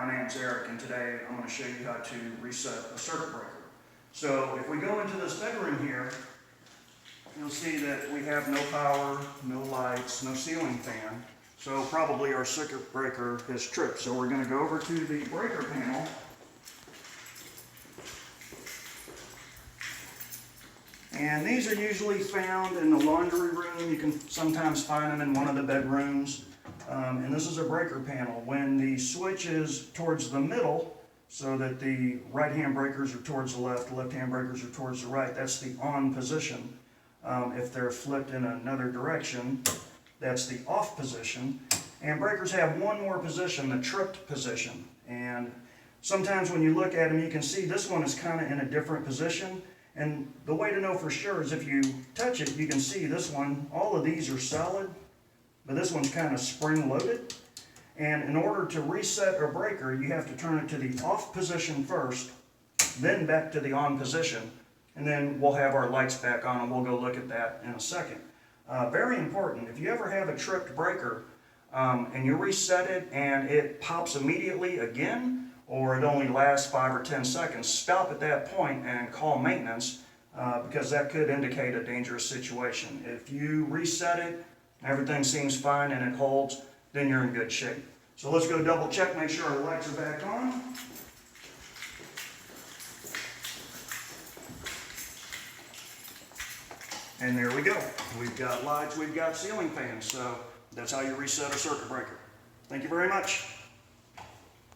my name's Eric, and today I'm going to show you how to reset a circuit breaker. So if we go into this bedroom here, you'll see that we have no power, no lights, no ceiling fan. So probably our circuit breaker has tripped. So we're going to go over to the breaker panel. And these are usually found in the laundry room. You can sometimes find them in one of the bedrooms. And this is a breaker panel. When the switch is towards the middle, so that the right-hand breakers are towards the left-hand breakers are towards the right, that's the on position. If they're flipped in another direction, that's the off position. And breakers have one more position, the tripped position. And sometimes when you look at them, you can see this one is kind of in a different position. And the way to know for sure is if you touch it, you can see this one, all of these are solid, but this one's kind of spring-loaded. And in order to reset a breaker, you have to turn it to the off position first, then back to the on position, and then we'll have our lights back on, and we'll go look at that in a second. Very important, if you ever have a tripped breaker and you reset it and it pops immediately again, or it only lasts 5 or 10 seconds, stop at that point and call maintenance because that could indicate a dangerous situation. If you reset it, everything seems fine and it holds, then you're in good shape. So let's go double check, make sure our lights are back on. And there we go. We've got lights, we've got ceiling fans, so that's how you reset a circuit breaker. Thank you very much.